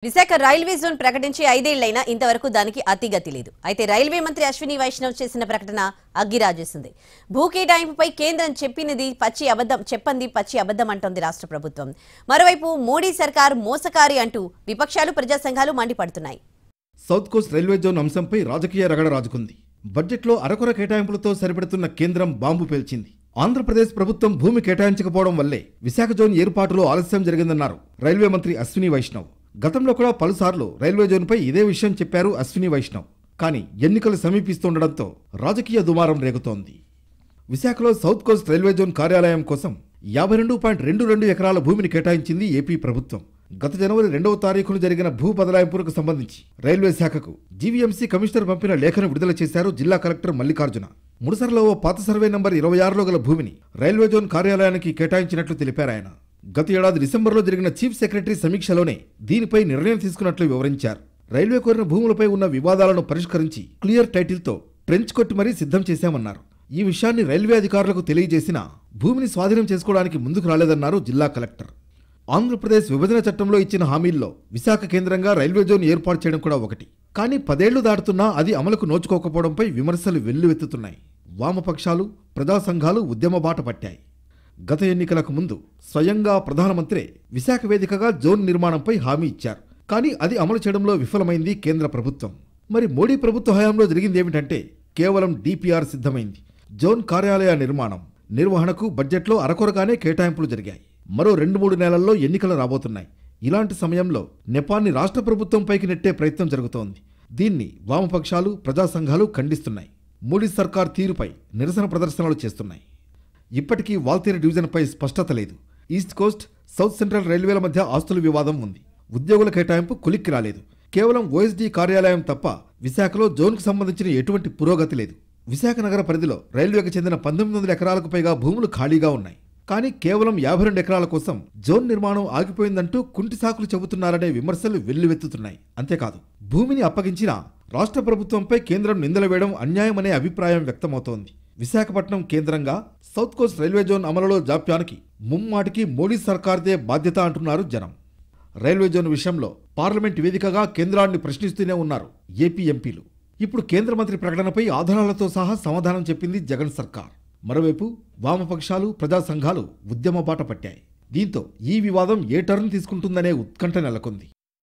Visakha railway zone ప్రకటించి 5 ఏళ్లైనా ఇంతవరకు దానికి అతిగతి లేదు. అయితే రైల్వే మంత్రి అశ్విని వైష్ణవ్ చేసిన ప్రకటన అగ్గిరాజేసింది. భూ కేటాయింపుపై కేంద్రం చెప్పింది పచ్చి అబద్ధం అంటోంది రాష్ట్ర ప్రభుత్వం. మరోవైపు మోడీ సర్కార్ మోసకారి అంటూ విపక్షాలు ప్రజా సంఘాలు మండిపడుతున్నాయి. సౌత్ కోస్ట్ రైల్వే జోన్ అంశంపై రాజకీయ రగడ రాజుకుంది. బడ్జెట్లో అరకొర కేటాయింపులతో సరిపెడుతున్న కేంద్రం బాంబు పేల్చింది. ఆంధ్రప్రదేశ్ ప్రభుత్వం భూమి కేటాయించకపోవడం వల్లే విశాఖ జోన్ ఏర్పాటులో ఆలస్యం జరిగిందన్నారు రైల్వే మంత్రి అశ్విని వైష్ణవ్. గతంలో కూడా పలుసార్లు రైల్వే జోన్పై ఇదే విషయం చెప్పారు అశ్విని వైష్ణవ్. కానీ ఎన్నికలు సమీపిస్తుండటంతో రాజకీయ దుమారం రేగుతోంది. విశాఖలో సౌత్ కోస్ట్ రైల్వే జోన్ కార్యాలయం కోసం 52.22 ఎకరాల భూమిని కేటాయించింది ఏపీ ప్రభుత్వం. గత జనవరి 2వ తారీఖున జరిగిన భూ బదలాయింపులకు సంబంధించి రైల్వే శాఖకు జీవీఎంసీ కమిషనర్ పంపిన లేఖను విడుదల చేశారు జిల్లా కలెక్టర్ మల్లికార్జున. ముడసర్లో ఓ పాత సర్వే నంబర్ 26లో గల భూమిని రైల్వే జోన్ కార్యాలయానికి కేటాయించినట్లు తెలిపారాయన. గత ఏడాది డిసెంబర్లో జరిగిన చీఫ్ సెక్రటరీ సమీక్షలోనే దీనిపై నిర్ణయం తీసుకున్నట్లు వివరించారు. రైల్వే కోరిన భూములపై ఉన్న వివాదాలను పరిష్కరించి క్లియర్ టైటిల్తో ట్రెంచ్ కొట్టి మరీ సిద్ధం చేశామన్నారు. ఈ విషయాన్ని రైల్వే అధికారులకు తెలియజేసినా భూమిని స్వాధీనం చేసుకోవడానికి ముందుకు రాలేదన్నారు జిల్లా కలెక్టర్. ఆంధ్రప్రదేశ్ విభజన చట్టంలో ఇచ్చిన హామీల్లో విశాఖ కేంద్రంగా రైల్వే జోన్ ఏర్పాటు చేయడం కూడా ఒకటి. కానీ 10 ఏళ్లు దాటుతున్నా అది అమలుకు నోచుకోకపోవడంపై విమర్శలు వెల్లువెత్తుతున్నాయి. వామపక్షాలు, ప్రజా సంఘాలు ఉద్యమ బాట పట్టాయి. గత ఎన్నికలకు ముందు స్వయంగా ప్రధానమంత్రి విశాఖ వేదికగా జోన్ నిర్మాణంపై హామీ ఇచ్చారు. కానీ అది అమలు చేయడంలో విఫలమైంది కేంద్ర ప్రభుత్వం. మరి మోడీ ప్రభుత్వ హయాంలో జరిగిందేమిటంటే కేవలం డిపిఆర్ సిద్ధమైంది. జోన్ కార్యాలయ నిర్వహణకు బడ్జెట్లో అరకొరగానే కేటాయింపులు జరిగాయి. మరో 2-3 నెలల్లో ఎన్నికలు రాబోతున్నాయి. ఇలాంటి సమయంలో నెపాన్ని రాష్ట్ర ప్రభుత్వంపైకి నెట్టే ప్రయత్నం జరుగుతోంది. దీన్ని వామపక్షాలు, ప్రజా సంఘాలు ఖండిస్తున్నాయి. మోడీ సర్కార్ తీరుపై నిరసన ప్రదర్శనలు చేస్తున్నాయి. ఇప్పటికీ వాల్తేరు డివిజన్పై స్పష్టత లేదు. ఈస్ట్ కోస్ట్, సౌత్ సెంట్రల్ రైల్వేల మధ్య ఆస్తుల వివాదం ఉంది. ఉద్యోగుల కేటాయింపు కొలిక్కి రాలేదు. కేవలం ఓఎస్డీ కార్యాలయం తప్ప విశాఖలో జోన్కు సంబంధించిన ఎటువంటి పురోగతి లేదు. విశాఖ నగర పరిధిలో రైల్వేకి చెందిన 1900 ఎకరాలకు పైగా భూములు ఖాళీగా ఉన్నాయి. కానీ కేవలం 52 ఎకరాల కోసం జోన్ నిర్మాణం ఆగిపోయిందంటూ కుంటి సాకులు చెబుతున్నారనే విమర్శలు వెల్లువెత్తుతున్నాయి. అంతేకాదు, భూమిని అప్పగించిన రాష్ట్ర ప్రభుత్వంపై కేంద్రం నిందలు వేయడం అన్యాయమనే అభిప్రాయం వ్యక్తమవుతోంది. విశాఖపట్నం కేంద్రంగా సౌత్ కోస్ట్ రైల్వే జోన్ అమలులో జాప్యానికి ముమ్మాటికి మోడీ సర్కార్దే బాధ్యత అంటున్నారు జనం. రైల్వే జోన్ విషయంలో పార్లమెంట్ వేదికగా కేంద్రాన్ని ప్రశ్నిస్తూనే ఉన్నారు ఏపీ ఎంపీలు. ఇప్పుడు కేంద్ర మంత్రి ప్రకటనపై ఆధారాలతో సహా సమాధానం చెప్పింది జగన్ సర్కార్. మరోవైపు వామపక్షాలు, ప్రజా సంఘాలు ఉద్యమ బాట పట్టాయి. దీంతో ఈ వివాదం ఏ టర్న్ తీసుకుంటుందనే ఉత్కంఠ నెలకొంది.